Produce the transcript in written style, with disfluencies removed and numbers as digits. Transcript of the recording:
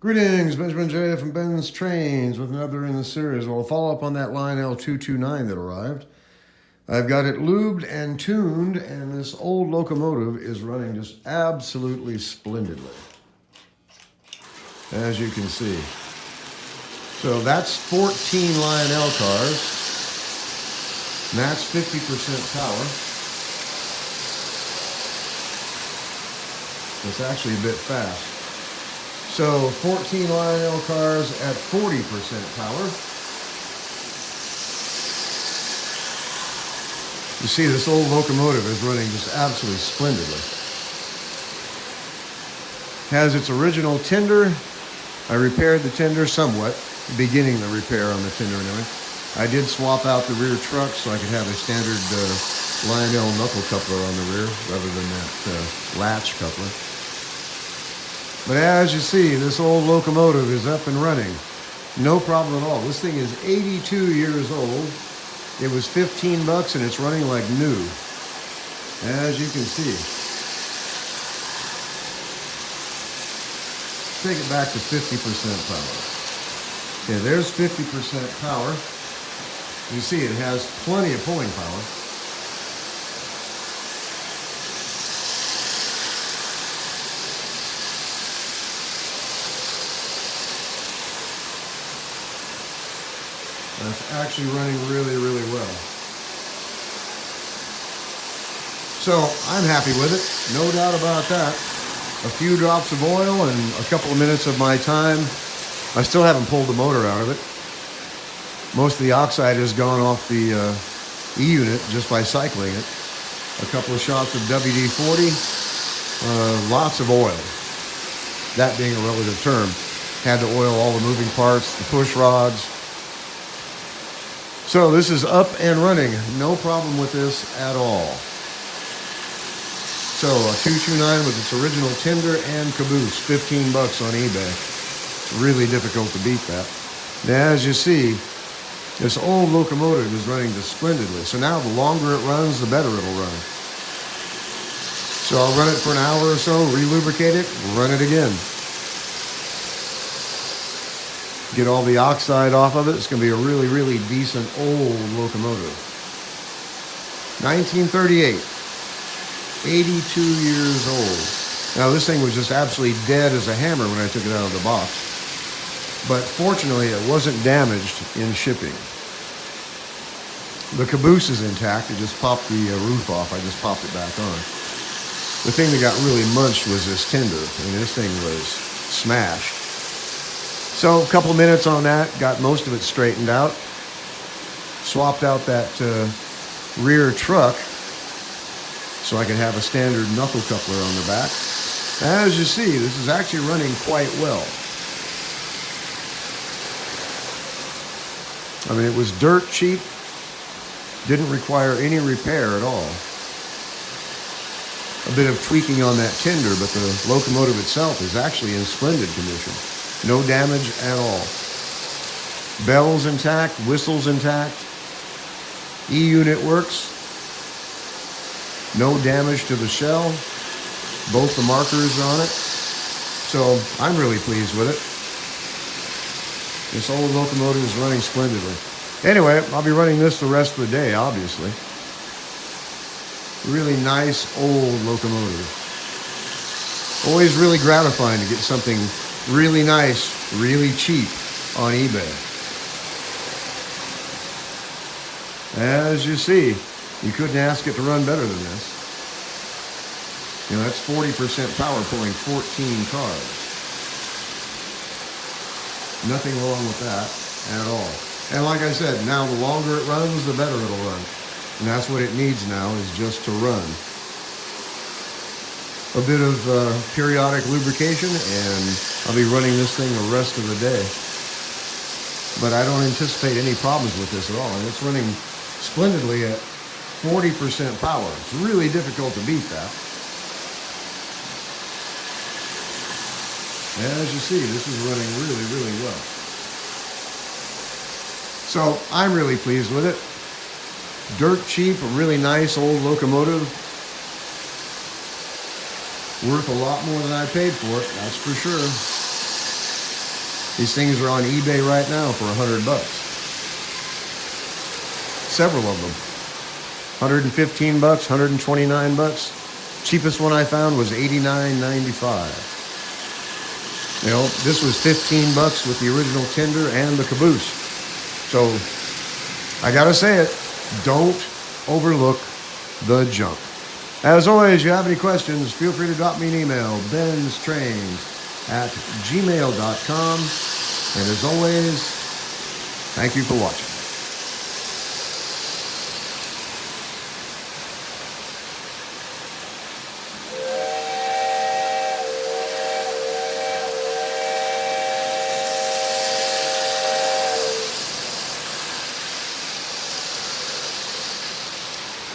Greetings, Benjamin J. from BENZTRAINZ with another in the series. Well, I'll follow up on that Lionel 229 that arrived. I've got it lubed and tuned, and this old locomotive is running just absolutely splendidly, as you can see. So that's 14 Lionel cars, and that's 50% power. It's actually a bit fast. So 14 Lionel cars at 40% power. You see, this old locomotive is running just absolutely splendidly. Has its original tender. I repaired the tender somewhat, beginning the repair on the tender and everything. I did swap out the rear truck so I could have a standard Lionel knuckle coupler on the rear rather than that latch coupler. But as you see, this old locomotive is up and running. No problem at all. This thing is 82 years old. It was $15 and it's running like new, as you can see. Take it back to 50% power. Okay, there's 50% power. You see it has plenty of pulling power. It's actually running really, really well. So I'm happy with it, no doubt about that. A few drops of oil and a couple of minutes of my time. I still haven't pulled the motor out of it. Most of the oxide has gone off the E-unit just by cycling it. A couple of shots of WD-40, lots of oil. That being a relative term. Had to oil all the moving parts, the push rods. So this is up and running. No problem with this at all. So a 229 with its original tender and caboose, $15 on eBay. It's really difficult to beat that. Now, as you see, this old locomotive is running just splendidly. So now the longer it runs, the better it'll run. So I'll run it for an hour or so, re-lubricate it, run it again. Get all the oxide off of it. It's going to be a really, really decent old locomotive. 1938. 82 years old. Now, this thing was just absolutely dead as a hammer when I took it out of the box. But fortunately, it wasn't damaged in shipping. The caboose is intact. It just popped the roof off. I just popped it back on. The thing that got really munched was this tender. I mean, this thing was smashed. So a couple minutes on that, got most of it straightened out. Swapped out that rear truck so I could have a standard knuckle coupler on the back. As you see, this is actually running quite well. I mean, it was dirt cheap, didn't require any repair at all. A bit of tweaking on that tender, but the locomotive itself is actually in splendid condition. No damage at all. Bells intact, whistles intact. E-unit works. No damage to the shell. Both the markers on it. So I'm really pleased with it. This old locomotive is running splendidly. Anyway, I'll be running this the rest of the day, obviously. Really nice old locomotive. Always really gratifying to get something really nice, really cheap on eBay. As you see, you couldn't ask it to run better than this. You know, that's 40% power pulling 14 cars. Nothing wrong with that at all. And like I said, now the longer it runs, the better it'll run. And that's what it needs now, is just to run. A bit of periodic lubrication, and I'll be running this thing the rest of the day. But I don't anticipate any problems with this at all. And it's running splendidly at 40% power. It's really difficult to beat that. As you see, this is running really, really well. So I'm really pleased with it. Dirt cheap, a really nice old locomotive. Worth a lot more than I paid for it, that's for sure. These things are on eBay right now for $100. Several of them. 115 bucks, 129 bucks. Cheapest one I found was $89.95. You know, this was 15 bucks with the original tender and the caboose. So, I gotta say it, don't overlook the junk. As always, you have any questions, feel free to drop me an email, BENZTRAINZ@gmail.com. And as always, thank you for watching.